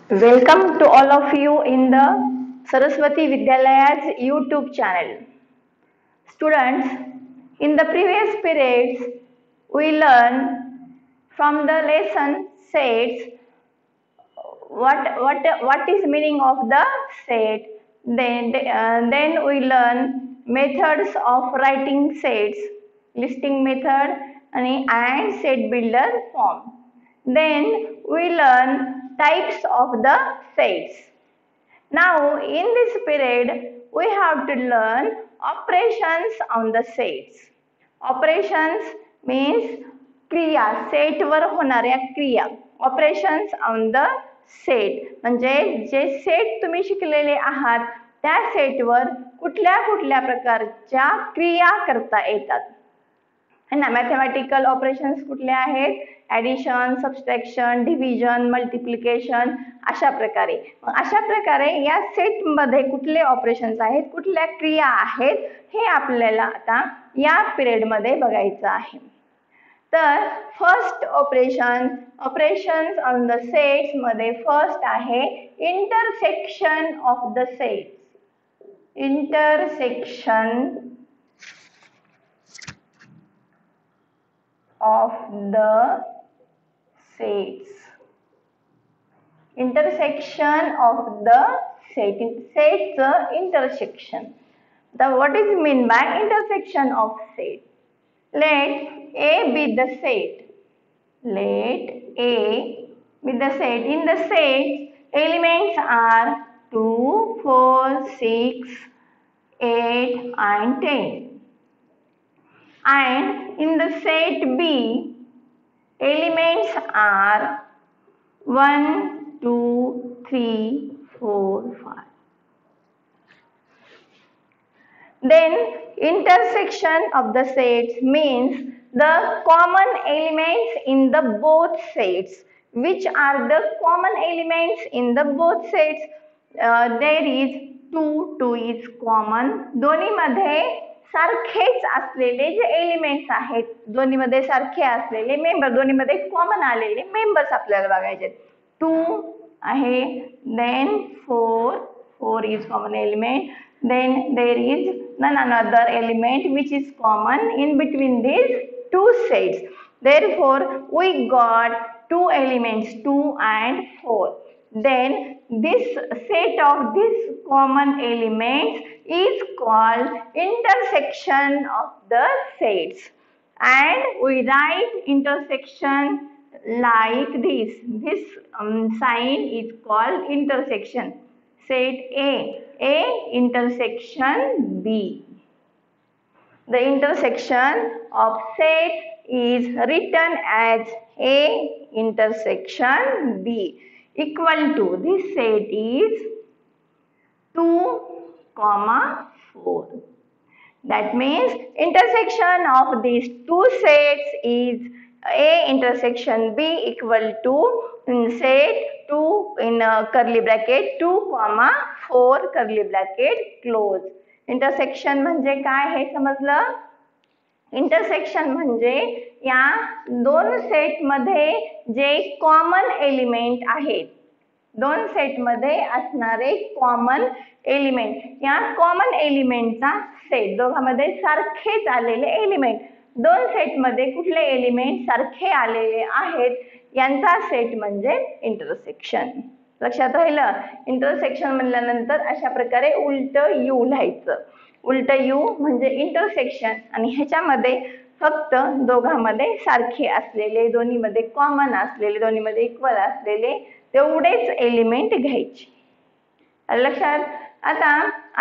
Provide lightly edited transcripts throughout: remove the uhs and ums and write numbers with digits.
Welcome to all of you in the Saraswati Vidyalayas YouTube channel. Students, in the previous periods, we learned from the lesson sets what is meaning of the set. Then we learn methods of writing sets, listing method and set builder form. Then we learn types of the sets. Now in this period we have to learn operations on the sets. Operations means क्रिया सेटवर होणाऱ्या क्रिया. Operations on the set म्हणजे जे set तुम्ही शिकलेले आहात त्या सेटवर कुठल्या कुठल्या प्रकारच्या क्रिया करता येतात है ना. मॅथमॅटिकल ऑपरेशन्स कुठले आहेत? ॲडिशन, सबस्ट्रॅक्शन, डिव्हिजन, मल्टिप्लिकेशन अशा प्रकारे या सेटमध्ये कुठले ऑपरेशन्स आहेत, कुठल्या क्रिया आहेत हे आपल्याला आता या पिरियडमध्ये बघायचं आहे. तर first operations on the sets मध्ये फर्स्ट आहे intersection of the sets. Intersection of the sets. Intersection of the set. Sets intersection. What is mean by intersection of set? Let A be the set. Let A be the set. In the set, elements are 2, 4, 6, 8 and 10. And in the set B, elements are 1, 2, 3, 4, 5. Then intersection of the sets means the common elements in the both sets. Which are the common elements in the both sets? There is 2 is common. दोन्ही मध्ये सारखेच असलेले जे elements आहेत, दोन्हीमध्ये सारखे असलेले member, दोन्हीमध्ये कॉमन आलेले मेंबर्स आपल्याला बघायचे. 2 आहे, then 4 is common element, then there is none another element which is common in between these two sets. Therefore we got 2 elements, 2 and 4. Then this set of these common elements is called intersection of the sets, and we write intersection like this. This sign is called intersection. Set A intersection B. The intersection of set is written as A intersection B equal to, this set is 2, 4. That means intersection of these two sets is A intersection B equal to set 2 in curly bracket 2, 4 curly bracket close. Intersection म्हणजे काय हे समजलं? Intersection म्हणजे या दोन set मध्ये जे common element आहेत, दोन सेट मध्ये असणारे कॉमन एलिमेंट, या कॉमन एलिमेंटचा सेट, दोघांमध्ये सारखेच आलेले एलिमेंट, दोन सेट मध्ये कुठले एलिमेंट सारखे आलेले आहेत यांचा सेट म्हणजे इंटरसेक्शन. लक्षात राहिलं? इंटरसेक्शन म्हणल्यानंतर अशा प्रकारे उलट यू लिहायचं. उलट यू म्हणजे इंटरसेक्शन, आणि ह्याच्यामध्ये फक्त दोघांमध्ये सारखे असलेले, दोन्हीमध्ये कॉमन असलेले, दोन्हीमध्ये इक्वल असलेले तेवढेच एलिमेंट घ्यायचे. लक्षात? आता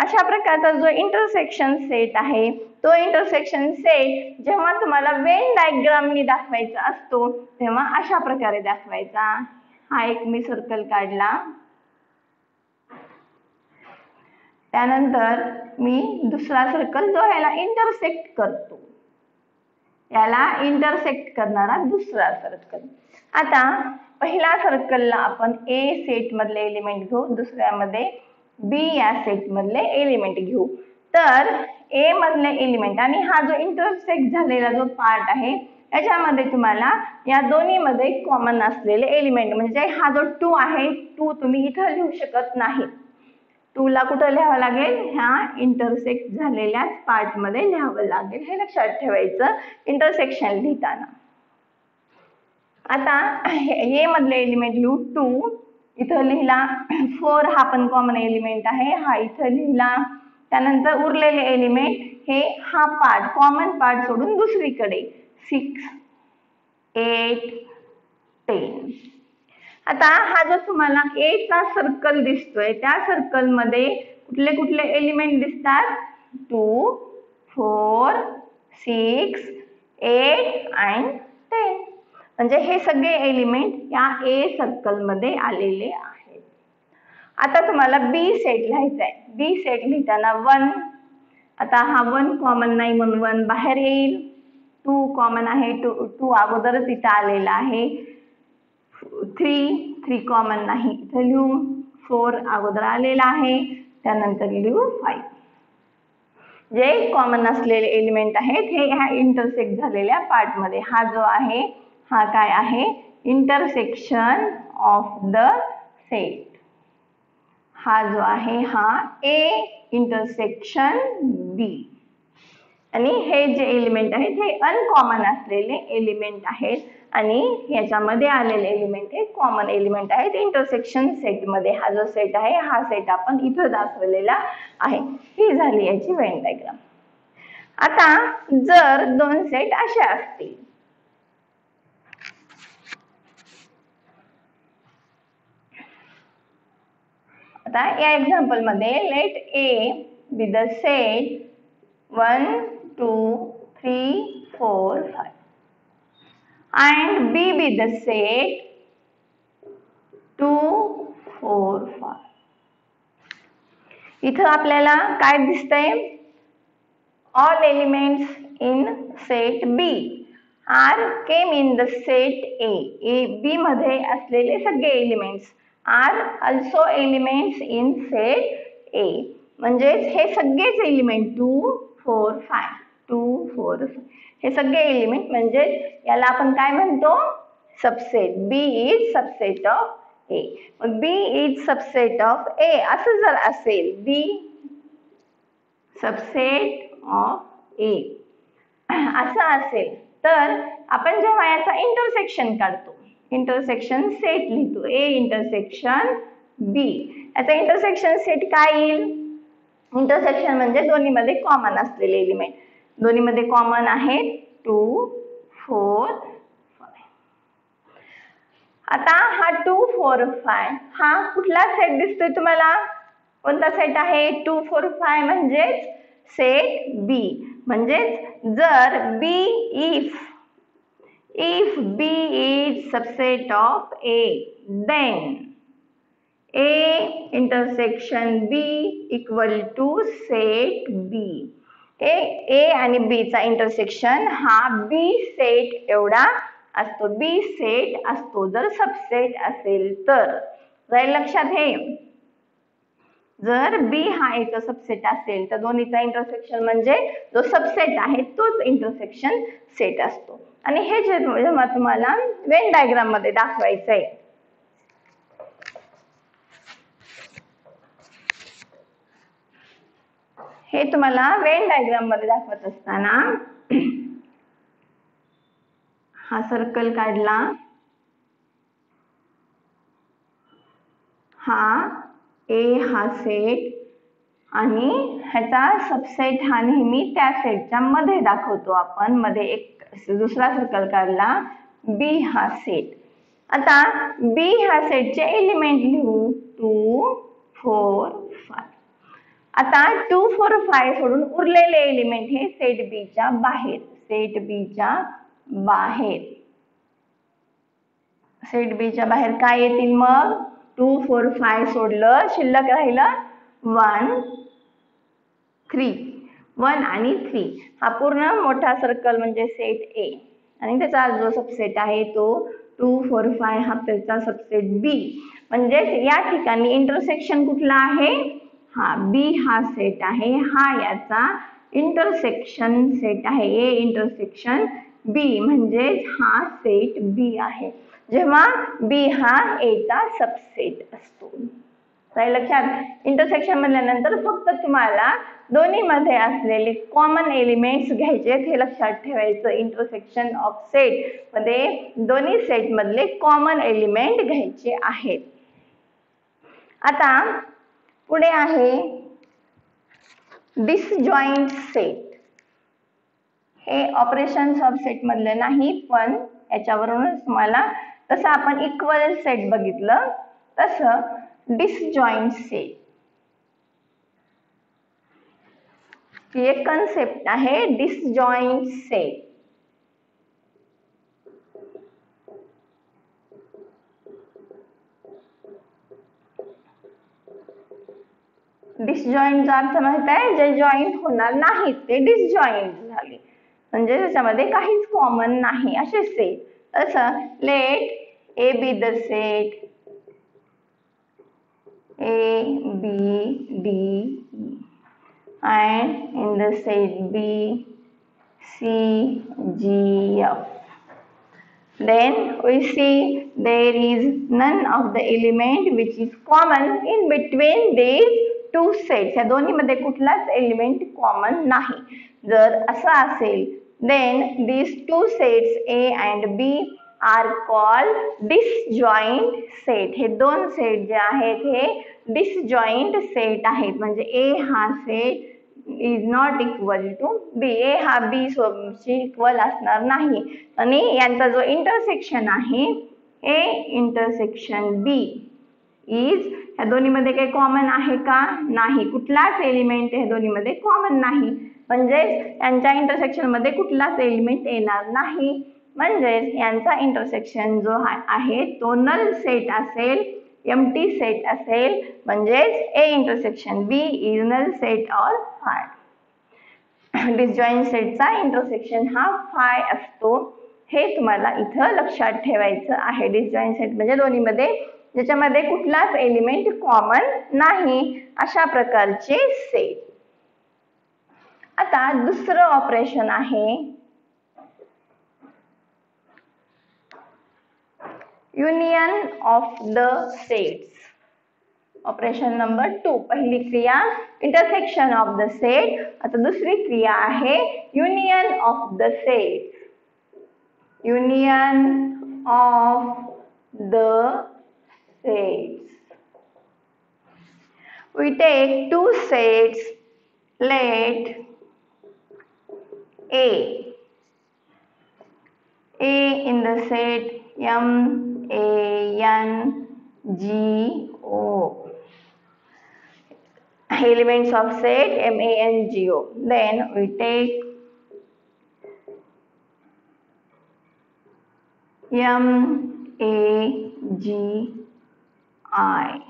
अशा प्रकारचा जो इंटरसेक्शन सेट आहे, तो इंटरसेक्शन सेट जेव्हा तुम्हाला वेन डायग्रामनी दाखवायचा असतो तेव्हा अशा प्रकारे दाखवायचा. हा एक मी सर्कल काढला, त्यानंतर मी दुसरा सर्कल जो ह्याला इंटरसेक्ट करतो, याला इंटरसेक्ट करणारा दुसरा सर्कल. आता पहिल्या सर्कलला आपण A सेट मधले एलिमेंट घेऊ, दुसऱ्यामध्ये B या सेट मधले एलिमेंट घेऊ. तर A मधले एलिमेंट आणि हा जो इंटरसेक्ट झालेला जो पार्ट आहे याच्यामध्ये तुम्हाला या दोन्हीमध्ये कॉमन असलेले एलिमेंट म्हणजे हा जो 2 आहे 2 तुम्ही इथं लिहू शकत नाही. 2 ला कुठं लिहावं लागेल, ह्या इंटरसेक्ट झालेल्या पार्ट मध्ये लिहावं लागेल. हे लक्षात ठेवायचं इंटरसेक्शन लिहिताना. आता हे मधले एलिमेंट लिहू 2 इथं लिहिला. 4 हा पण कॉमन एलिमेंट आहे, हा इथं लिहिला. त्यानंतर उरलेले एलिमेंट हे हा पार्ट कॉमन पार्ट सोडून दुसरीकडे 6 8 10. आता हा जो तुम्हाला A चा सर्कल दिसतोय त्या सर्कल मध्ये कुठले कुठले एलिमेंट दिसतात, 2 4 6 8 आणि 10. म्हणजे हे सगळे एलिमेंट या A सर्कल मध्ये आलेले आहेत. आता तुम्हाला B सेट लिहायचा आहे. B सेट लिहिताना 1, आता हा 1 कॉमन नाही म्हणून 1 बाहेर येईल. 2 कॉमन आहे, 2 अगोदरच इथं आलेला आहे. 3 कॉमन नाही इथं लिहू. 4 अगोदर आलेला आहे, त्यानंतर लिहू 5. जे कॉमन असलेले एलिमेंट आहेत हे ह्या इंटरसेक्ट झालेल्या पार्ट मध्ये, हा जो आहे हा काय आहे, इंटरसेक्शन ऑफ द सेट. हा जो आहे हा A इंटरसेक्शन B. आणि हे जे एलिमेंट आहेत हे अनकॉमन असलेले एलिमेंट आहेत आणि याच्यामध्ये आलेले एलिमेंट हे कॉमन एलिमेंट आहेत इंटरसेक्शन सेट मध्ये. हा जो सेट आहे हा सेट आपण इथं दाखवलेला आहे. ही झाली याची वेन डायग्राम. आता जर दोन सेट असे असतील, आता या एक्झाम्पल मध्ये let A B the set 1 2 3 4 5 and B be the set 2 4 5. इथं आपल्याला काय दिसतंय, all elements in set B are came in the set A. B मध्ये असलेले सगळे elements are also elements in set A. म्हणजे हे सगळेच एलिमेंट 2 4 5 2 4 5 हे सगळे एलिमेंट म्हणजे याला आपण काय म्हणतो, subset. B is subset of A. मग B is subset of A असं जर असेल, B सबसेट ऑफ A असं असेल तर आपण जेव्हा याचा इंटरसेक्शन काढतो, इंटरसेक्शन सेट लिहितो A इंटरसेक्शन B. याचा इंटरसेक्शन सेट काय येईल, इंटरसेक्शन म्हणजे दोन्ही मध्ये कॉमन असलेले एलिमेंट. दोन्ही मध्ये कॉमन आहेत 2 4 5. आता हा 2 4 5 हा कुठला सेट दिसतोय तुम्हाला, कोणता सेट आहे, 2 4 5 म्हणजेच सेट B. म्हणजेच जर B if B is subset of A, then A intersection B equal to set B. A आणि B चा इंटरसेक्शन हा B सेट एवढा असतो. B सेट असतो जर सबसेट असेल तर. राहील लक्षात हे, जर B हा एक सबसेट असेल तर दोन्हीचा इंटरसेक्शन म्हणजे जो सबसेट आहे तोच इंटरसेक्शन सेट असतो. आणि हे जेव्हा तुम्हाला वेन डायग्राम मध्ये दाखवायचं आहे, हे तुम्हाला वेन डायग्राम मध्ये दाखवत असताना हा सर्कल काढला, हा A हा सेट आणि ह्याचा सबसेट हा नेहमी त्या सेटच्या मध्ये दाखवतो आपण. मध्ये एक दुसरा सर्कल काढला, B हा सेट. आता B ह्या सेटचे एलिमेंट लिहू 2 4 5. आता 2 4 5 सोडून उरलेले एलिमेंट हे सेट B च्या बाहेर, सेट B च्या बाहेर. सेट B च्या बाहेर काय येतील मग, 2 4 5 सोडलं शिल्लक राहिलं 1 3. 1 आणि 3 हा पूर्ण मोठा सर्कल म्हणजे सेट A आणि त्याचा जो सबसेट आहे तो 2 4 5 हा त्याचा सबसेट B. म्हणजे या ठिकाणी इंटरसेक्शन कुठला आहे, हा B हा सेट आहे, हा याचा इंटरसेक्शन सेट आहे A इंटरसेक्शन बी म्हणजेच हा सेट बी आहे, जेव्हा बी हा ए चा सबसेट असतो. लक्षात इंटरसेक्शन म्हणल्यानंतर फक्त तुम्हाला दोन्ही मध्ये असलेले कॉमन एलिमेंट्स घ्यायचे हे लक्षात ठेवायचं. इंटरसेक्शन ऑफ सेट मध्ये दोन्ही सेट मधले कॉमन एलिमेंट घ्यायचे आहेत. आता पुढे आहे डिसजॉइंट सेट. हे ऑपरेशन्स ऑफ सेट मधले नाही, पण याच्यावरूनच तुम्हाला तसं आपण इक्वल सेट बघितलं तसं डिसजॉइंट सेट ही एक कन्सेप्ट आहे. डिसजॉइंट सेट डिसजॉइंटचा अर्थ माहित आहे, जे जॉईंट होणार नाहीत ते डिसजॉइंट झाले, म्हणजे त्याच्यामध्ये काहीच कॉमन नाही असे सेट. तसं let A B the set A, B, D, E, and in the set B, C, G, F. Then we see there is none of the element which is common in between these two sets. या दोन्ही मध्ये कुठलाच element common नाही. जर असं असेल then these two sets A and B are called disjoint set. हे दोन सेट जे आहेत हे डिसजॉइंट सेट आहेत, म्हणजे A हा set is not equal to B. A हा B सोबत इक्वल असणार नाही, आणि यांचा जो इंटरसेक्शन आहे A इंटरसेक्शन B इज, या दोन्ही मध्ये काही कॉमन आहे का? नाही. कुठलाच एलिमेंट या दोन्ही मध्ये कॉमन नाही, म्हणजे यांच्या इंटरसेक्शन मध्ये कुठलाच एलिमेंट येणार नाही, म्हणजे यांचा इंटरसेक्शन जो आहे तो नल सेट असेल, एम्प्टी सेट असेल, म्हणजे A intersection B is null set or phi. Disjoint सेटचा इंटरसेक्शन हा फाय असतो, हे तुम्हाला इथं लक्षात ठेवायचं आहे. डिसजॉइंट सेट म्हणजे दोन्ही मध्ये ज्याच्यामध्ये कुठलाच एलिमेंट कॉमन नाही अशा प्रकारचे सेट. आता दुसरं ऑपरेशन आहे union of the sets. Operation number 2. पहिली क्रिया इंटरसेक्शन ऑफ द सेट. आता दुसरी क्रिया आहे union of the set. Union of the sets. We take two sets, let A in the set M A N G O, elements of set M A N G O. Then we take M A G I.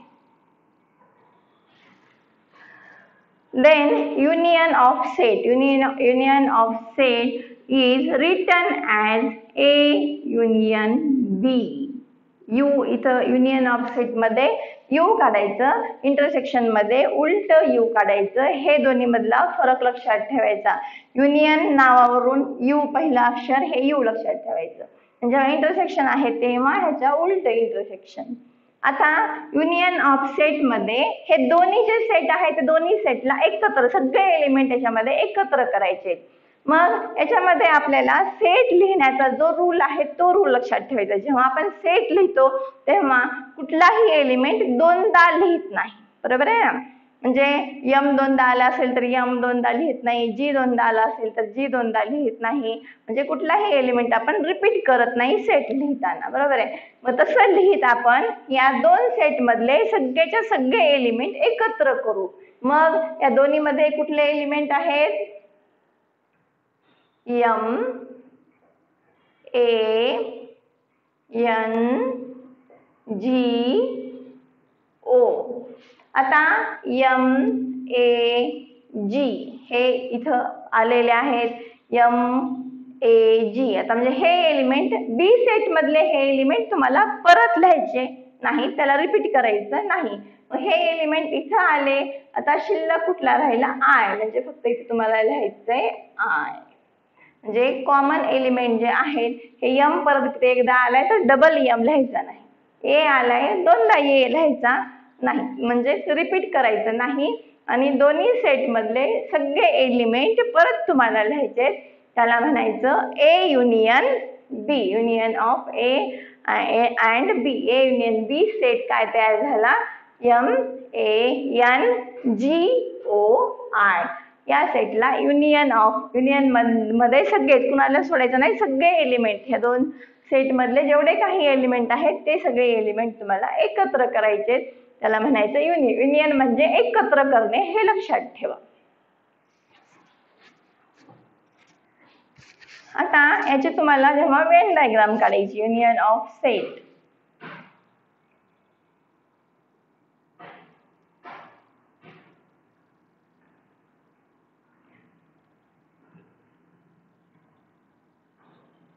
Then union of set. Union of set is written as A union B. U इथं union of set मध्ये U काढायचं, intersection मध्ये उलट U काढायचं. हे दोन्ही मधला फरक लक्षात ठेवायचा. युनियन नावावरून U पहिला अक्षर हे U लक्षात ठेवायचं, जेव्हा इंटरसेक्शन आहे तेव्हा ह्याच्या उलट इंटरसेक्शन. आता युनियन ऑफ सेट मध्ये हे दोन्ही जे सेट आहेत ते दोन्ही सेटला एकत्र सगळे एलिमेंट याच्यामध्ये एकत्र करायचे. मग याच्यामध्ये आपल्याला सेट लिहिण्याचा जो रूल आहे तो रूल लक्षात ठेवायचा. जेव्हा आपण सेट लिहितो तेव्हा कुठलाही एलिमेंट दोनदा लिहित नाही, बरोबर आहे ना. म्हणजे M दोनदा आला असेल तर M दोनदा लिहित नाही, G दोनदा आला असेल तर G दोनदा लिहित नाही, म्हणजे कुठलाही एलिमेंट आपण रिपीट करत नाही सेट लिहिताना, बरोबर आहे. मग तसं लिहित आपण या दोन सेट मधले सगळेच्या सगळे एलिमेंट एकत्र करू. मग या दोन्ही मध्ये कुठले एलिमेंट आहेत? M A N G O. आता M A G हे इथं आलेले आहेत, M A G. आता म्हणजे हे एलिमेंट बी सेट मधले हे एलिमेंट तुम्हाला परत लिहायचे नाही, त्याला रिपीट करायचं नाही. मग हे एलिमेंट इथं आले, आता शिल्लक कुठला राहिला? I, म्हणजे फक्त इथे तुम्हाला लिहायचंय I. म्हणजे कॉमन एलिमेंट जे आहेत हे यम परत एकदा आलाय तर डबल यम लिहायचा नाही, ए आलाय दोनदा ए लिहायचा नाही, म्हणजे रिपीट करायचं नाही आणि दोन्ही सेट मधले सगळे एलिमेंट परत तुम्हाला लिहायचे, त्याला म्हणायचं A union B, union of A and B, A union B set काय तयार झाला, M A N G O I, या सेटला युनियन ऑफ, युनियन मध्ये सगळे कुणाला सोडायचं नाही, सगळे एलिमेंट ह्या दोन सेट मधले जेवढे काही एलिमेंट आहेत ते सगळे एलिमेंट तुम्हाला एकत्र करायचे, त्याला म्हणायचं युनियन, युनियन म्हणजे एकत्र करणे हे लक्षात ठेवा. आता याची तुम्हाला जेव्हा वेन डायग्राम काढायची union of set,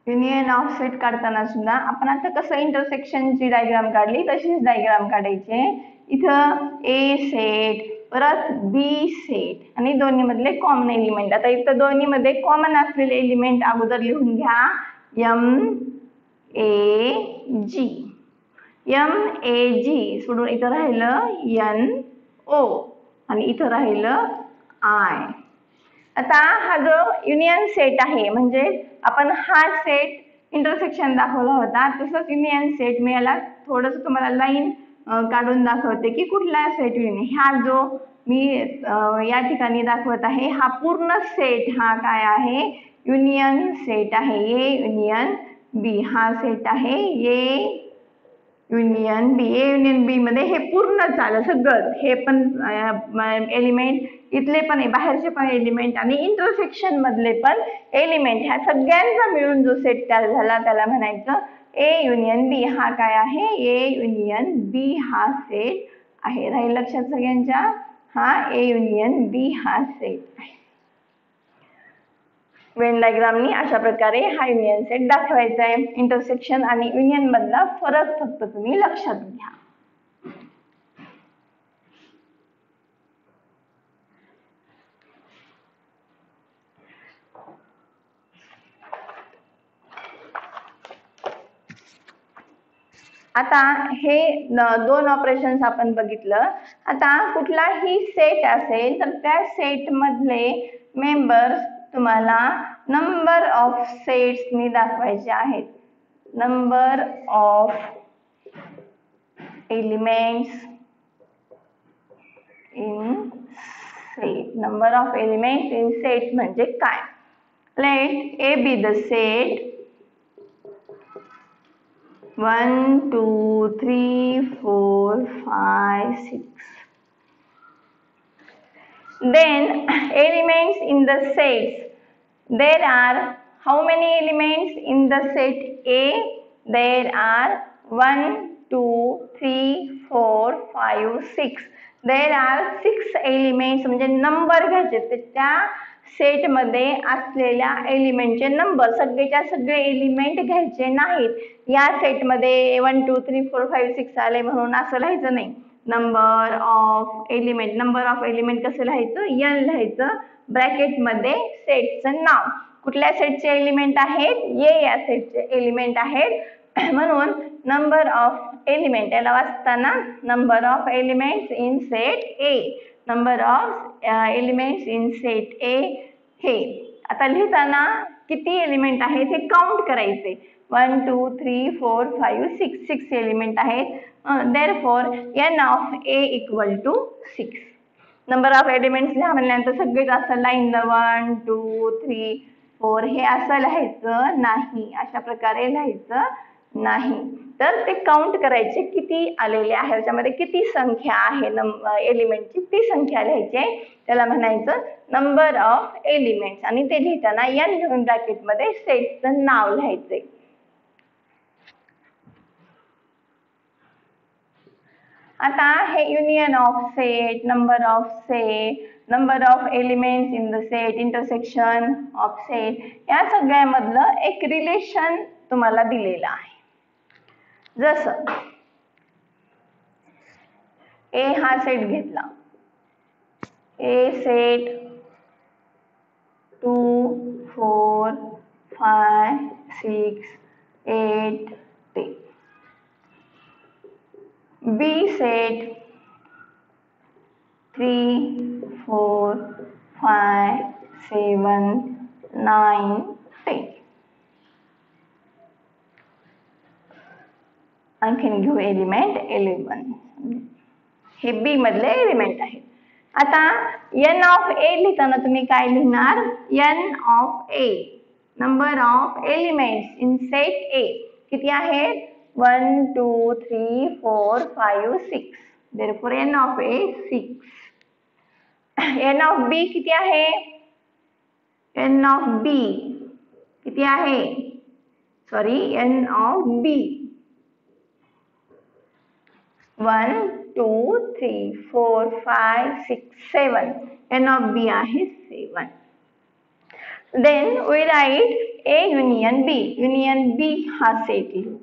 union of set काढताना सुद्धा आपण आता कसं इंटरसेक्शनची डायग्राम काढली तशीच डायग्राम काढायची. इथं ए सेट परत बी सेट आणि दोन्ही मधले कॉमन एलिमेंट. आता इथं दोन्ही मध्ये कॉमन असलेले एलिमेंट अगोदर लिहून घ्या, M A G, M A जी सोडून इथं राहिलं एन ओ आणि इथं राहिलं आय. आता हा जो युनियन सेट आहे म्हणजे आपण हा सेट इंटरसेक्शन दाखवला होता तसंच युनियन सेट मी याला थोडंसं तुम्हाला लाईन काढून दाखवते की कुठला सेट युनियन, हा जो मी या ठिकाणी दाखवत आहे हा पूर्ण सेट हा काय आहे, युनियन सेट आहे. ए युनियन बी हा सेट आहे, ए युनियन बी, ए युनियन बी मध्ये हे पूर्ण आलं सगळं, हे पण एलिमेंट इथले पण बाहेरचे पण एलिमेंट आणि इंटरसेक्शन मधले पण एलिमेंट, ह्या सगळ्यांचा मिळून जो सेट तयार झाला त्याला म्हणायचं ए युनियन बी. हा काय आहे, ए युनियन बी हा सेट आहे. राहील लक्षात सगळ्यांच्या, हा ए युनियन बी हा सेट आहे. वेन डायग्रामनी अशा प्रकारे हा युनियन सेट दाखवायचा आहे. इंटरसेक्शन आणि युनियन मधला फरक फक्त तुम्ही लक्षात घ्या. आता हे दोन ऑपरेशन्स आपण बघितलं. आता कुठलाही सेट असेल तर त्या सेट मधले मेंबर्स तुम्हाला नंबर ऑफ सेट्सनी दाखवायचे आहेत. Number of elements in set. Number of elements in set म्हणजे काय? Let A B the set 1 2 3 4 5 6. Then elements in the sets. There are how many elements in the set A? There are 1 2 3 4 5 6. There are 6 elements. म्हणजे number घ्यायचे त्या set मध्ये असलेल्या एलिमेंटचे number, सगळेच्या सगळे element घ्यायचे नाहीत. या सेट मध्ये 1 2 3 4 5 6 आले म्हणून असं लिहायचं नाही. Number of element, number of element कसं लिहायचं, एन लिहायचं ब्रॅकेट मध्ये सेटचं नाव. कुठल्या सेटचे एलिमेंट आहेत, ए या सेटचे एलिमेंट आहेत म्हणून नंबर ऑफ एलिमेंट याला वाचताना number of elements in set A, number of elements in set ए. हे आता लिहिताना किती एलिमेंट आहेत हे काउंट करायचे. 1 2 3 4 5 6, 6 एलिमेंट आहेत. therefore n of a equal to 6. Number of elements लिहा म्हणल्यानंतर सगळेच असं लाईन 1 2 3 4 हे असं लिहायचं नाही, अशा प्रकारे लिहायचं नाही. तर ते काउंट करायचे किती आलेले आहे, त्याच्यामध्ये किती संख्या आहे एलिमेंटची ती संख्या लिहायची, त्याला म्हणायचं नंबर ऑफ एलिमेंट्स. आणि ते लिहिताना n घेऊन ब्रॅकेट मध्ये सेटचं नाव लिहायचंय. आता हे union of set, number of set, number of elements in the set, intersection of set, या सगळ्यामधलं एक रिलेशन तुम्हाला दिलेलं आहे. जसं ए हा सेट घेतला, ए सेट 2 4 5, 6, 8, 10. B set 3, 4, 5, 7, 9, 10. आणखीन घेऊ एलिमेंट 11. हे बी मधले एलिमेंट आहेत. आता n ऑफ a लिहिताना तुम्ही काय लिहिणार? n of a, number of elements in set A किती आहेत? 1, 2, 3, 4, 5, 6. therefore n of A 6. n of B किती आहे? n of B किती आहे? Sorry, n of B 1, 2, 3, 4, 5, 6, 7. n of B आहे 7. Then we write A union B. Union B हा set लिहू.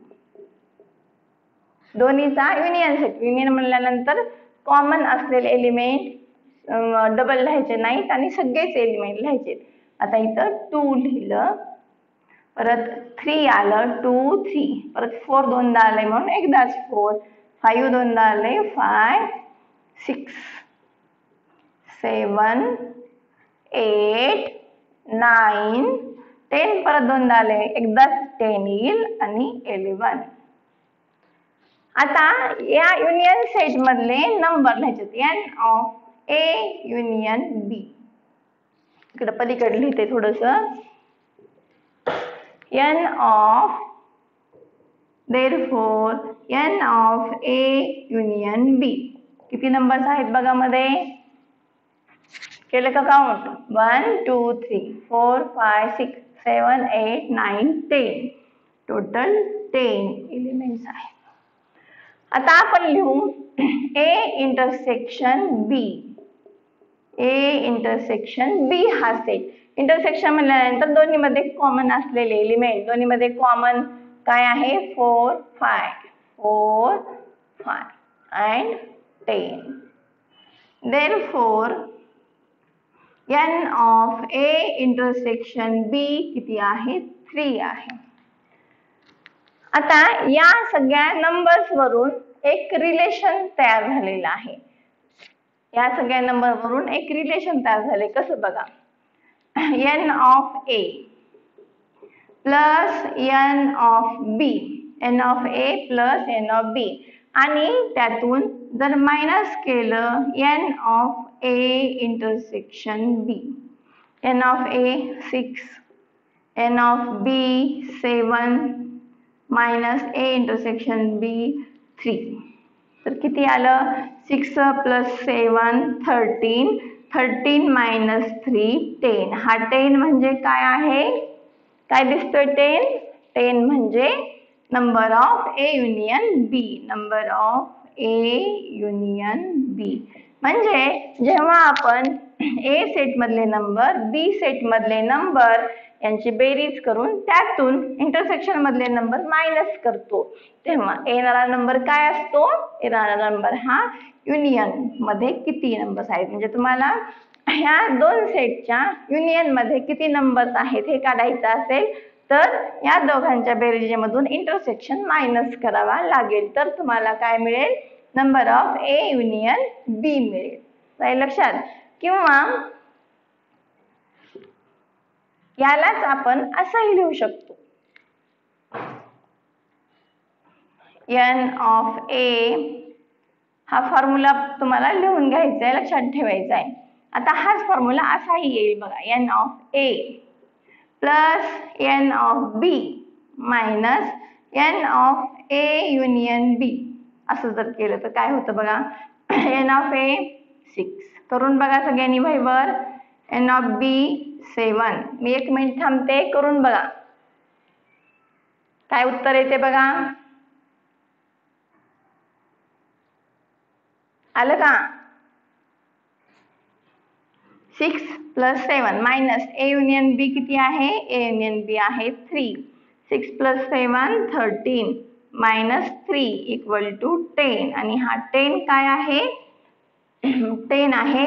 दोन्हीचा युनियन सेट. युनियन म्हणल्यानंतर कॉमन असलेले एलिमेंट डबल लिहायचे नाहीत आणि सगळेच एलिमेंट लिहायचे. आता इथं 2 लिहिलं, परत 3 आलं, 2, 3, परत 4 दोनदा आलंय म्हणून एकदाच 4, 5 दोनदा आले, 5, 6, 7, 8, 9, 10 परत दोनदा आले, एकदाच 10 येईल आणि 11. आता या युनियन सेट मधले नंबर लिहायचे. n of A union B. इकडे पलीकडे लिहिते थोडस. n of, therefore n of A union B. किती नंबर्स आहेत बघा मध्ये? केलं का काउंट? 1, 2, 3, 4, 5, 6, 7, 8, 9, 10. टोटल 10 एलिमेंट्स आहेत. आता आपण लिहू A intersection B. A intersection B हा सेट. इंटरसेक्शन म्हणल्यानंतर दोन्ही मध्ये कॉमन असलेले एलिमेंट. दोन्ही मध्ये कॉमन काय आहे? 4, 5, 4, 5 and 10. therefore n of A intersection B किती आहे? 3 आहे. आता या सगळ्या नंबर्स वरून एक रिलेशन तयार झालेलं आहे. या सगळ्या नंबर वरून एक रिलेशन तयार झाले. कसं बघा? n of A plus n of B, n of A plus n of B, आणि त्यातून जर मायनस केलं n of A intersection B. n of A 6, n of B 7, minus A intersection B 3. तर किती आलं? 6 प्लस 7 13, 13 मायनस 3 10. हा 10 म्हणजे काय आहे? काय दिसतोय 10? 10 म्हणजे number of A union B. Number of A union B म्हणजे जेव्हा आपण A सेट मधले नंबर B सेट मधले नंबर यांची बेरीज करून त्यातून इंटरसेक्शन मधले नंबर मायनस करतो, तेव्हा येणारा नंबर काय असतो? येणारा नंबर हा युनियन मध्ये किती नंबर्स आहेत, म्हणजे तुम्हाला ह्या दोन सेटच्या युनियन मध्ये किती नंबर्स आहेत हे काढायचं असेल तर या दोघांच्या बेरीजमधून इंटरसेक्शन मायनस करावा लागेल. तर तुम्हाला काय मिळेल? Number of A union B मिळेल. काय लक्षात? किंवा यालाच आपण असंही लिहू शकतो. n ऑफ A हा फॉर्म्युला तुम्हाला लिहून घ्यायचा आहे, लक्षात ठेवायचा आहे. आता हाच फॉर्म्युला असाही येईल बघा. n of A plus n of B minus n of A union B. असं जर केलं तर काय होतं बघा? n of A 6. करून बघा सगळ्यांनी वहीवर. n of B 7. Me 1 minute थांबते, करून बघा काय उत्तर येते बघा. आलं का? 6 plus 7 minus A union B किती आहे? A युनियन B आहे 3. 6 प्लस 7 13 मायनस 3 इक्वल टू 10. आणि हा 10 काय आहे? 10 आहे,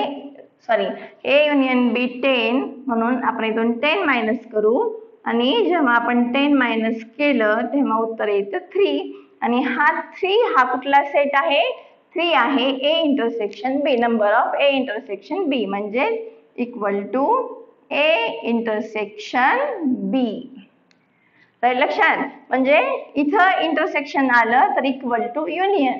सॉरी A युनियन B 10, म्हणून आपण इथून 10 मायनस करू. आणि जेव्हा आपण 10 मायनस केलं तेव्हा उत्तर येतं 3 आणि हा 3 हा कुठला सेट आहे 3 आहे A intersection B number of A intersection B म्हणजे equal to A intersection B तर लक्षात म्हणजे इथं इंटरसेक्शन आलं तर इक्वल टू युनियन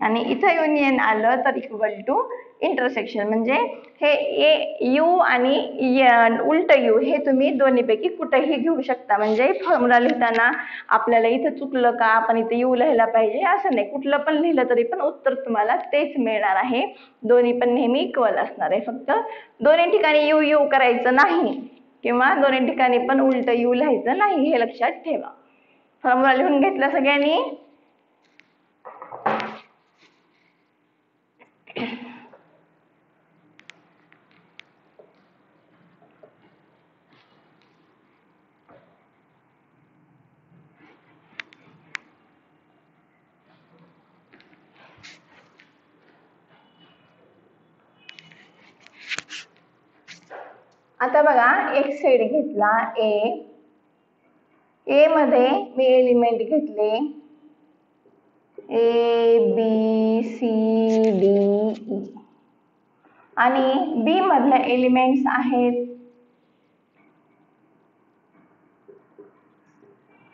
आणि इथं युनियन आलं तर इक्वल टू इंटरसेक्शन म्हणजे हे ए यू आणि उलट यू हे तुम्ही दोन्हीपैकी कुठेही घेऊ शकता म्हणजे फॉर्म्युला लिहिताना आपल्याला इथं चुकलं का आपण इथे यू लिहायला पाहिजे असं नाही कुठलं पण लिहिलं तरी पण उत्तर तुम्हाला तेच मिळणार आहे दोन्ही पण नेहमी इक्वल असणार आहे फक्त दोन्ही ठिकाणी यू यू करायचं नाही किंवा दोन्ही ठिकाणी पण उलट यू लिहायचं नाही हे लक्षात ठेवा फॉर्म्युला लिहून घेतला सगळ्यांनी आता बघा एक सेट घेतला ए मध्ये मी एलिमेंट घेतले A B C D E आणि बी मधले एलिमेंट्स आहेत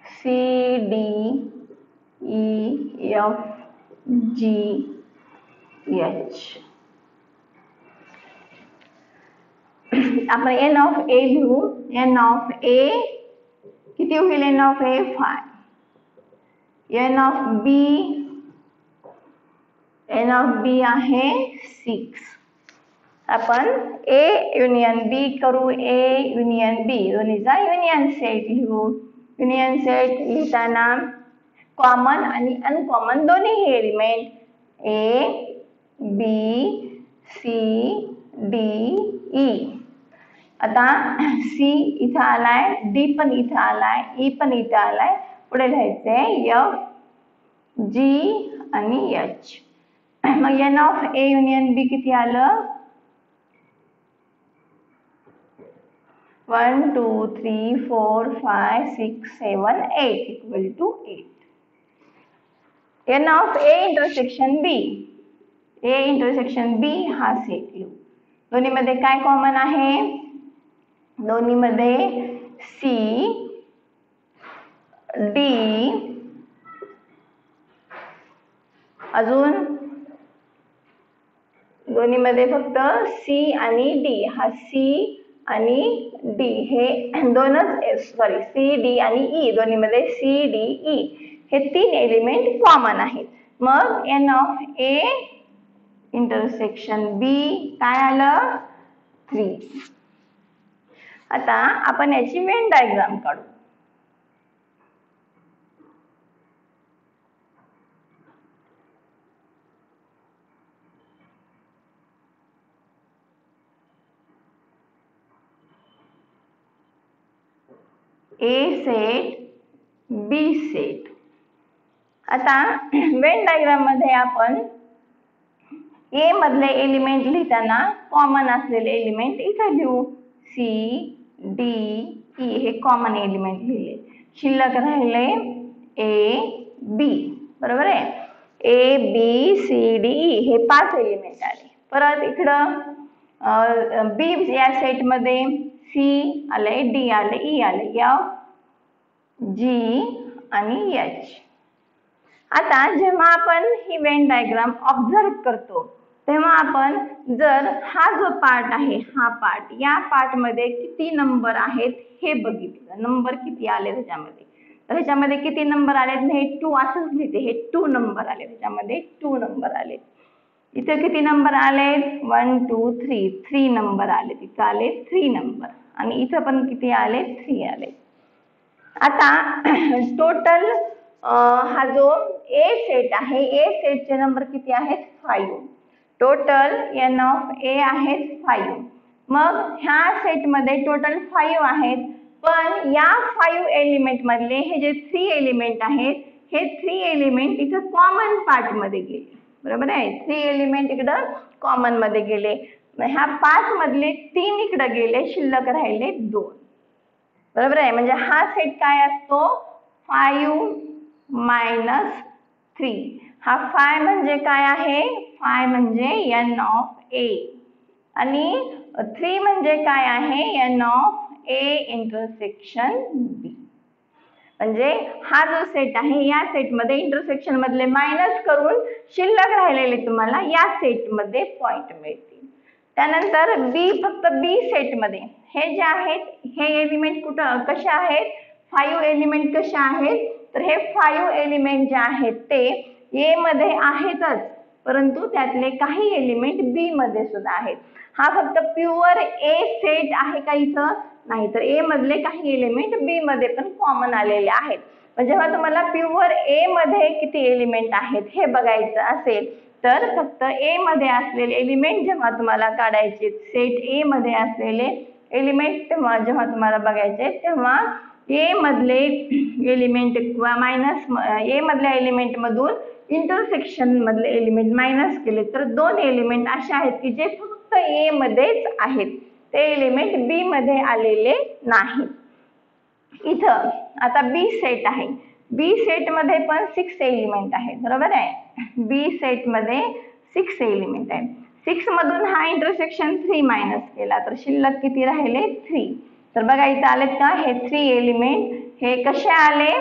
C D E F G H आपण एन ऑफ ए लिहू एन ऑफ ए किती होईल n of A 5 n of B आहे 6 आपण ए युनियन बी करू ए युनियन बी दोन्हीचा युनियन सेट लिहू युनियन सेट लिहिताना कॉमन आणि अनकॉमन दोन्ही element A B C D E आता सी इथं आलाय डी पण इथं आलाय ई पण इथं आलाय पुढे लिहायचंय एफ जी आणि एच मग एन ऑफ ए युनियन बी किती आलं 1 2 3 4 5 6 7 8 equal to 8 n of A intersection B हा सेट लिहू दोन्ही मध्ये काय कॉमन आहे दोन्ही मध्ये सी डी अजून दोन्ही मध्ये फक्त सी आणि डी हा सी आणि डी हे दोनच सॉरी सी डी आणि ई दोन्ही मध्ये सी डी ई हे तीन एलिमेंट कॉमन आहेत मग एन ऑफ ए इंटरसेक्शन बी काय आलं 3 आता आपण याची वेन डायग्राम काढू ए सेट बी सेट आता वेन डायग्राम मध्ये आपण ए मधले एलिमेंट लिहिताना कॉमन असलेले एलिमेंट इथे लिहू सी डी ई हे कॉमन एलिमेंट लिहिले शिल्लक राहिले ए बी बरोबर आहे A B C D E हे 5 एलिमेंट आले परत इकडं बी या सेट मध्ये सी आले डी आले ई आले एफ जी आणि एच आता जेव्हा आपण ही वेन डायग्राम ऑब्झर्व करतो तेव्हा आपण जर हा जो पार्ट आहे हा पार्ट या पार्ट मध्ये किती नंबर आहेत हे बघितलं नंबर किती आले त्याच्यामध्ये तर ह्याच्यामध्ये किती नंबर आले हे 2 असंच लिहिते हे 2 नंबर आले त्याच्यामध्ये 2 नंबर आले इथे किती नंबर आले 1 2 3 नंबर आले तिथे आले 3 नंबर आणि इथं पण किती आले 3 आले आता टोटल हा जो ए सेट आहे ए सेटचे नंबर किती आहेत 5 टोटल एन ऑफ ए आहेत 5 मग ह्या सेट मध्ये टोटल 5 आहेत पण या 5 एलिमेंट मधले हे जे 3 एलिमेंट आहेत हे 3 एलिमेंट इथं कॉमन पार्ट मध्ये गेले बरोबर आहे 3 एलिमेंट इकडं कॉमन मध्ये गेले ह्या 5 मधले 3 इकडे गेले शिल्लक राहिले 2 बरोबर आहे. म्हणजे हा सेट काय असतो 5 मायनस 3. हा 5 म्हणजे काय आहे 5 म्हणजे n ऑफ a आणि 3 म्हणजे काय आहे n of a intersection b. म्हणजे हा जो सेट आहे या सेटमध्ये इंटरसेक्शन मधले मायनस करून शिल्लक राहिलेले तुम्हाला या सेटमध्ये पॉइंट मिळतील. त्यानंतर बी फक्त बी सेटमध्ये हे जे आहेत हे एलिमेंट कुठं कसे आहेत 5 एलिमेंट कसे आहेत तर हे 5 एलिमेंट जे आहेत ते ए मध्ये आहेतच परंतु त्यातले काही एलिमेंट बी मध्ये सुद्धा आहेत. हा फक्त प्युअर ए सेट आहे का इथं नाही तर ए मधले काही एलिमेंट बी मध्ये पण कॉमन आलेले आहेत. जेव्हा तुम्हाला प्युअर ए मध्ये किती एलिमेंट आहेत हे बघायचं असेल तर फक्त ए मध्ये असलेले एलिमेंट जेव्हा तुम्हाला काढायचे सेट ए मध्ये असलेले एलिमेंट जेव्हा तुम्हाला बघायचे तेव्हा ए मधले एलिमेंट किंवा मायनस ए मधल्या एलिमेंट मधून इंटरसेक्शन मधले एलिमेंट मायनस केले तर 2 एलिमेंट असे आहेत की जे फक्त ए मध्येच आहेत ते एलिमेंट बी मध्ये आलेले नाहीत. इथं आता बी सेट आहे बी सेट मध्ये पण 6 एलिमेंट आहेत बरोबर आहे. बी सेट मध्ये 6 एलिमेंट आहेत. 6 मधून हा इंटरसेक्शन 3 मायनस केला तर शिल्लक किती राहिले 3. तर बघा इथं आलेत का हे 3 एलिमेंट हे कसे आले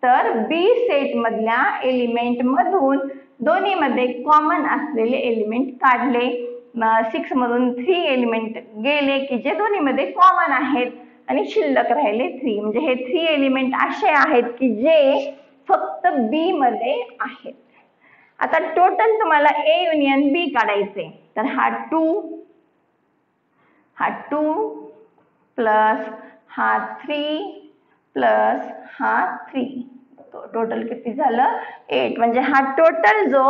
तर बी सेट मधल्या एलिमेंट मधून दोन्ही मध्ये कॉमन असलेले एलिमेंट काढले 6 मधून 3 एलिमेंट गेले की जे दोन्ही मध्ये कॉमन आहेत आणि शिल्लक राहिले 3. म्हणजे हे 3 एलिमेंट असे आहेत की जे फक्त बी मध्ये आहेत. आता टोटल तुम्हाला ए युनियन बी काढायचे तर हा 2 प्लस हा 3 प्लस हा 3 टोटल किती झालं 8. म्हणजे हा टोटल जो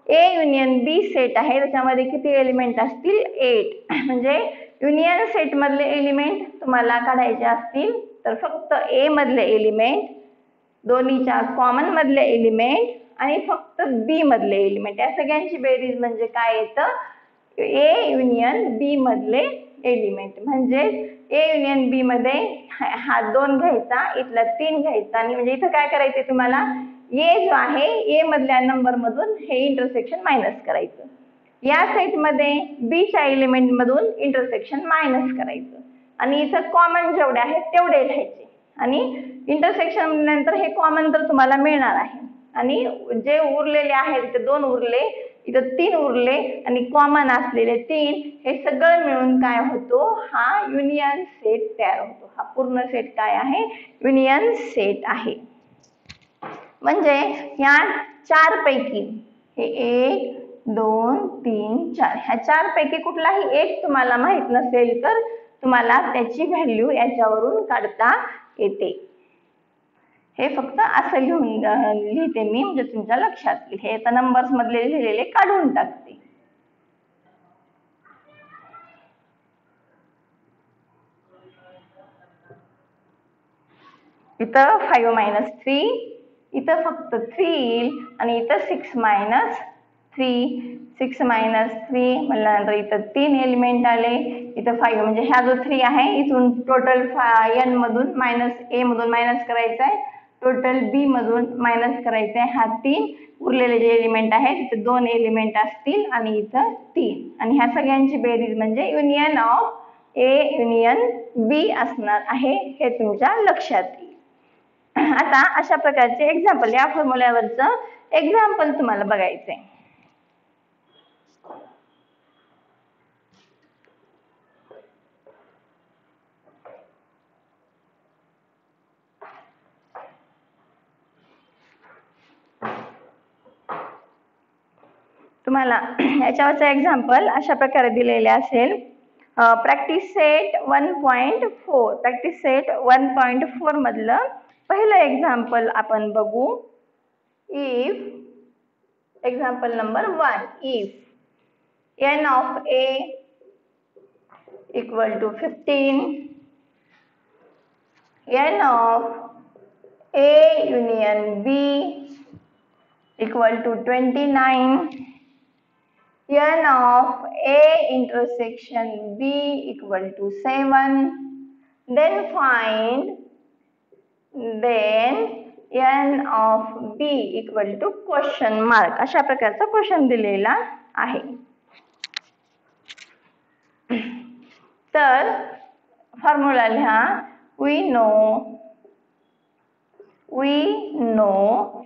ए युनियन बी सेट आहे त्याच्यामध्ये किती एलिमेंट असतील 8. म्हणजे युनियन सेट मधले एलिमेंट तुम्हाला काढायचे असतील तर फक्त ए मधले एलिमेंट दोन्हीच्या कॉमन मधले एलिमेंट आणि फक्त बी मधले एलिमेंट या सगळ्यांची बेरीज म्हणजे काय येतं ए युनियन बी मधले एलिमेंट. म्हणजे ए युनियन बी मध्ये हा 2 घ्यायचा इथला 3 घ्यायचा आणि म्हणजे इथं काय करायचे तुम्हाला ए जो आहे ए मधल्या नंबर मधून हे इंटरसेक्शन मायनस करायचं. या सेट मध्ये बी च्या एलिमेंट मधून इंटरसेक्शन मायनस करायचं आणि इथं कॉमन जेवढे आहेत तेवढे लिहायचे आणि इंटरसेक्शन नंतर हे कॉमन तर तुम्हाला मिळणार आहे आणि जे उरलेले आहेत इथे 2 उरले इथं 3 उरले आणि कॉमन असलेले 3 हे सगळं मिळून काय होतो हा युनियन सेट तयार होतो. हा पूर्ण सेट काय आहे युनियन सेट आहे. म्हणजे या 4 पैकी हे 1 2 3 4 ह्या 4 पैकी कुठलाही एक तुम्हाला माहित नसेल तर तुम्हाला त्याची व्हॅल्यू याच्यावरून काढता येते. हे फक्त असं लिहिते मी म्हणजे तुमच्या लक्षात हे आता नंबर्स मधले लिहिलेले काढून टाकते. इथं 5 मायनस 3 इथं फक्त 3 येईल आणि इथं 6 मायनस 3 6 मायनस 3 म्हणल्यानंतर इथं 3 एलिमेंट आले इथं 5 म्हणजे हा जो 3 आहे इथून टोटल n मधून मायनस ए मधून मायनस करायचा आहे टोटल बी मधून मायनस करायचा आहे. हा 3 उरलेले जे एलिमेंट आहेत इथे 2 एलिमेंट असतील आणि इथं 3 आणि ह्या सगळ्यांची बेरीज म्हणजे युनियन ऑफ ए युनियन बी असणार आहे हे तुमच्या लक्षात येईल. आता अशा प्रकारचे एक्झाम्पल या फॉर्म्युल्यावरचं एक्झाम्पल तुम्हाला बघायचंय. तुम्हाला याच्यावरचं एक्झाम्पल अशा प्रकारे दिलेले असेल. प्रॅक्टिस सेट 1.4 प्रॅक्टिस सेट 1.4 मधलं पहिलं एक्झाम्पल आपण बघू. If example number 1 if n of a equal to 15 n of a union b equal to 29 n of a intersection b equal to 7 then find n of b equal to question mark. अशा प्रकारचा question दिलेला आहे. तर formula लिहा. we know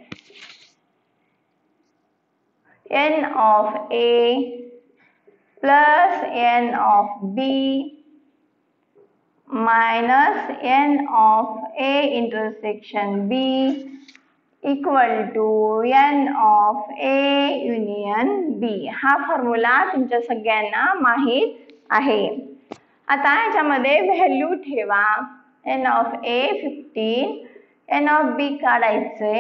n of a plus n of b minus n of a intersection b equal to n of a union b. हा formula तुमच्या सगळ्यांना माहित आहे. आता याच्यामध्ये व्हॅल्यू ठेवा. n of a 15, n of b काढायचे,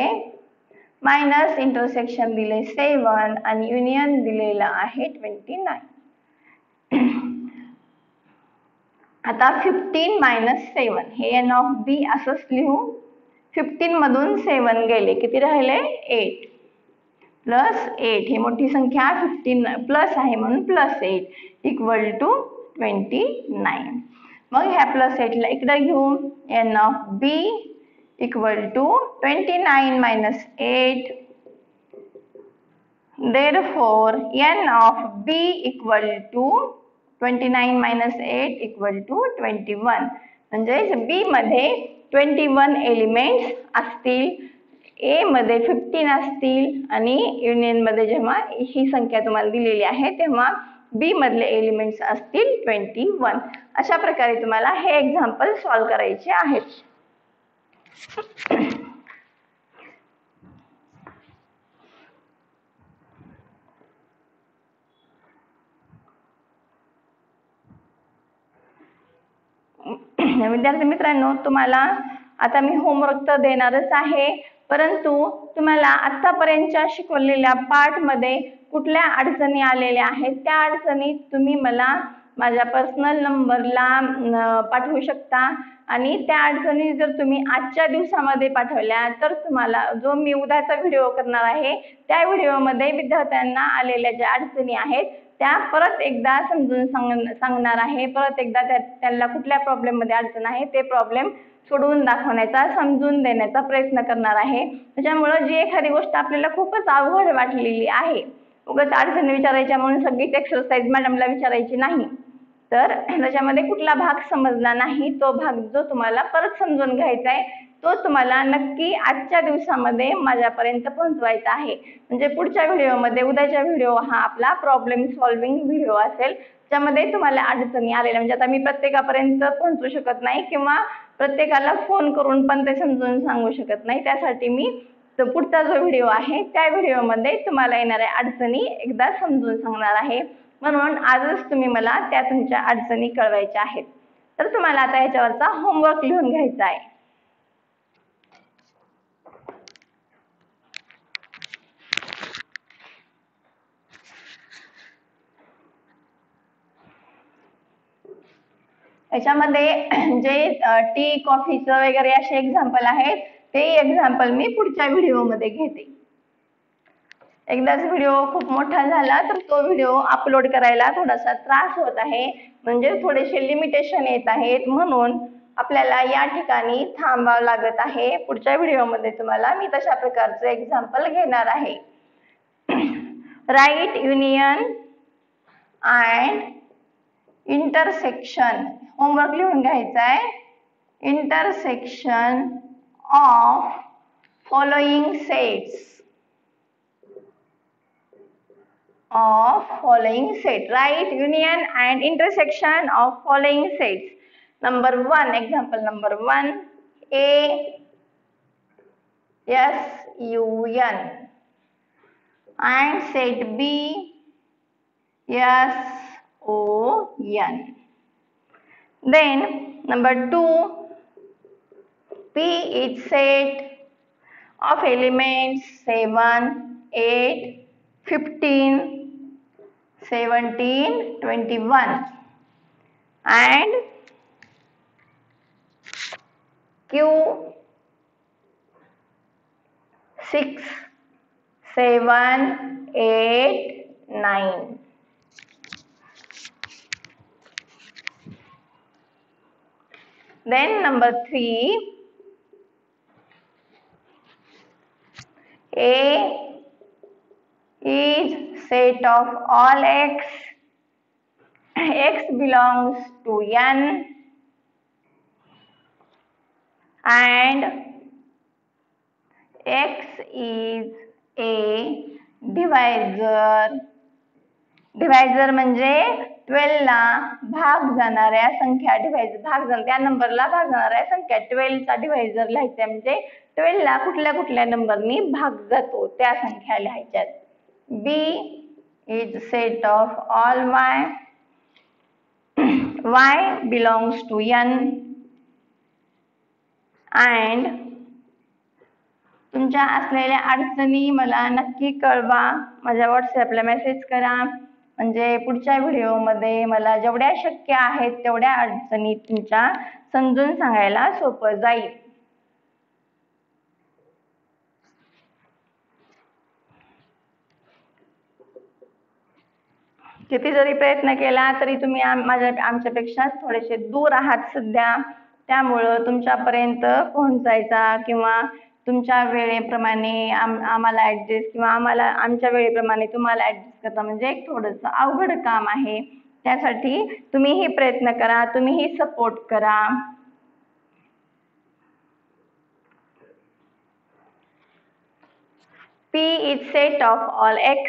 मायनस इंटरसेक्शन दिले 7 आणि युनियन दिलेलं आहे 29. आता 15 मायनस 7 हे n of b असंच लिहू. 15 मधून 7 गेले, किती राहिले 8 प्लस 8, ही मोठी संख्या 15 प्लस आहे म्हणून प्लस 8 इक्वल टू 29. मग ह्या प्लस 8 ला इकडे घेऊ. n of b equal to 29 minus 8. therefore n of b equal to 29 minus 8 equal to 21. म्हणजे b मध्ये 21 एलिमेंट्स असतील, a मध्ये 15 असतील आणि युनियन मध्ये जेव्हा ही संख्या तुम्हाला दिलेली आहे तेव्हा b मधले एलिमेंट्स असतील 21. अशा प्रकारे तुम्हाला हे एक्झाम्पल सॉल्व करायचे आहेत. विद्यार्थी मित्रांनो, तुम्हाला आता मी होमवर्क तर देणारच आहे, परंतु तुम्हाला आतापर्यंतच्या शिकवलेल्या पार्ट मध्ये कुठल्या अडचणी आलेल्या आहेत त्या अडचणी तुम्ही मला माझ्या पर्सनल नंबरला पाठवू शकता. आणि त्या अडचणी जर तुम्ही आजच्या दिवसामध्ये पाठवल्या तर तुम्हाला जो मी उद्याचा व्हिडिओ करणार आहे त्या व्हिडिओमध्ये विद्यार्थ्यांना आलेल्या ज्या अडचणी आहेत त्या परत एकदा समजून सांगणार आहे. परत एकदा त्यांना कुठल्या प्रॉब्लेम मध्ये अडचण आहे ते प्रॉब्लेम सोडवून दाखवण्याचा, समजून देण्याचा प्रयत्न करणार आहे. त्याच्यामुळे जी एखादी गोष्ट आपल्याला खूपच अवघड वाटलेली आहे, उगाच अडचणी विचारायच्या म्हणून सगळीच एक्सरसाइज मॅडमला विचारायची नाही. तर त्याच्यामध्ये कुठला भाग समजला नाही तो भाग जो तुम्हाला परत समजून घ्यायचा आहे तो तुम्हाला नक्की आजच्या दिवसामध्ये माझ्यापर्यंत पोहोचवायचा आहे. म्हणजे पुढच्या व्हिडिओमध्ये, उद्याच्या व्हिडिओ हा आपला प्रॉब्लेम सॉल्विंग व्हिडिओ असेल, ज्यामध्ये तुम्हाला अडचणी आलेल्या, म्हणजे आता मी प्रत्येकापर्यंत पोहोचू शकत नाही किंवा प्रत्येकाला फोन करून पण ते समजून सांगू शकत नाही. त्यासाठी मी पुढचा जो व्हिडिओ आहे त्या व्हिडिओमध्ये तुम्हाला येणाऱ्या अडचणी एकदा समजून सांगणार आहे. म्हणून आजच तुम्ही मला त्या तुमच्या अडचणी कळवायच्या आहेत. तर तुम्हाला आता याच्यावरचा होमवर्क लिहून घ्यायचा आहे. याच्यामध्ये जे टी कॉफीचं वगैरे असे एक्झाम्पल आहेत ते एक्झाम्पल मी पुढच्या व्हिडिओमध्ये घेते. एकदाच व्हिडिओ खूप मोठा झाला तर तो व्हिडिओ अपलोड करायला थोडासा त्रास होत आहे, म्हणजे थोडेसे लिमिटेशन येत आहेत, म्हणून आपल्याला या ठिकाणी थांबावं लागत आहे. पुढच्या व्हिडिओमध्ये तुम्हाला मी तशा प्रकारचे एक्झाम्पल घेणार आहे. Write union and intersection, homework लिहून घ्यायचा आहे. Intersection of following sets write union and intersection of following sets. Number 1, example number 1, A S U N and set B S O N. Then number 2, P is set of elements 7, 8, 15, 17, 21 and Q 6, 7, 8, 9. Then number 3, A is set of all x. X belongs to N and X is a divisor. Divisor म्हणजे 12 ला भाग जाणाऱ्या संख्या, त्या नंबरला भाग जाणाऱ्या संख्या 12 चा डिवायझर लिहायचा म्हणजे 12 ला कुठल्या कुठल्या नंबरनी भाग जातो त्या संख्या लिहायच्यात. B is set of all y. Y belongs to N and तुमच्या असलेल्या अडचणी मला नक्की कळवा, माझ्या व्हॉट्सअपला मेसेज करा, म्हणजे पुढच्या व्हिडिओमध्ये मला जेवढ्या शक्य आहेत तेवढ्या अडचणी तुमच्या समजून सांगायला सोपं जाईल. किती जरी प्रयत्न केला तरी तुम्ही आमच्यापेक्षा थोडेसे दूर आहात सध्या, त्यामुळं तुमच्यापर्यंत पोहोचायचा किंवा तुमच्या वेळेप्रमाणे आम्हाला ऍडजस्ट किंवा आमच्या वेळेप्रमाणे तुम्हाला ऍडजस्ट करता म्हणजे एक थोडंसं अवघड काम आहे. त्यासाठी तुम्हीही प्रयत्न करा, तुम्हीही सपोर्ट करा. P is set of all x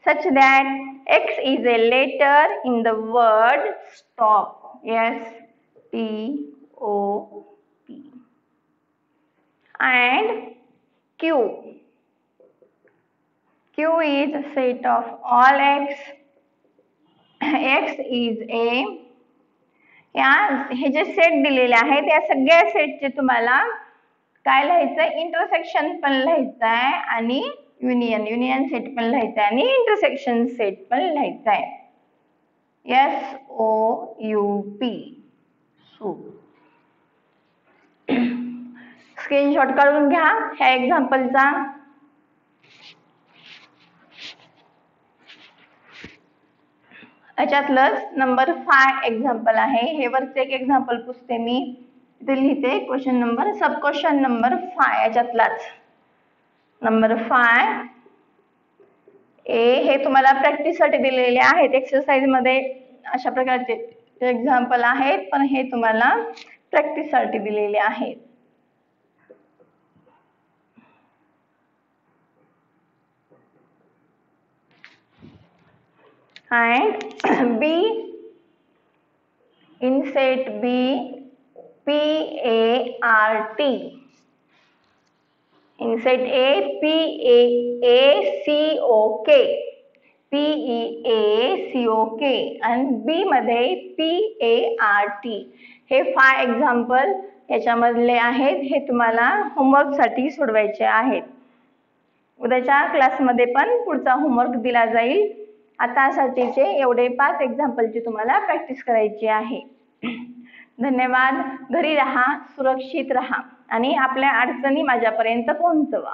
such that x is a letter in the word stop. S-T-O-P. And Q is a set of all x. X is a, हे जे सेट दिलेले आहेत या सगळ्या सेटचे तुम्हाला काय लिहायचं, इंटरसेक्शन पण लिहायचं आहे आणि युनियन सेट पण लिहायचा आहे आणि इंटरसेक्शन सेट पण लिहायचा आहे. SOUP. स्क्रीनशॉट काढून घ्या ह्या एक्झाम्पलचा. याच्यातलंच नंबर 5 एक्झाम्पल आहे. हे वरचे एक एक्झाम्पल पुसते मी, इथे लिहिते क्वेश्चन नंबर, सब क्वेश्चन नंबर 5 याच्यातलाच नंबर 5 ए. हे तुम्हाला प्रॅक्टिससाठी दिलेले आहेत. एक्सरसाइज मध्ये अशा प्रकारचे एक्झाम्पल आहेत, पण हे तुम्हाला प्रॅक्टिससाठी दिलेले आहेत. And B, in set B, PART. In set A, PAACOK, PEACOK and B मध्ये PART. हे 5 एक्झाम्पल याच्यामधले आहेत. हे तुम्हाला होमवर्क साठी सोडवायचे आहेत. उद्याच्या क्लासमध्ये पण पुढचा होमवर्क दिला जाईल. आतासाठीचे एवढे 5 एक्झाम्पलची तुम्हाला प्रॅक्टिस करायची आहे. धन्यवाद. घरी राहा, सुरक्षित राहा आणि आपल्या अडचणी माझ्यापर्यंत पोहोचवा.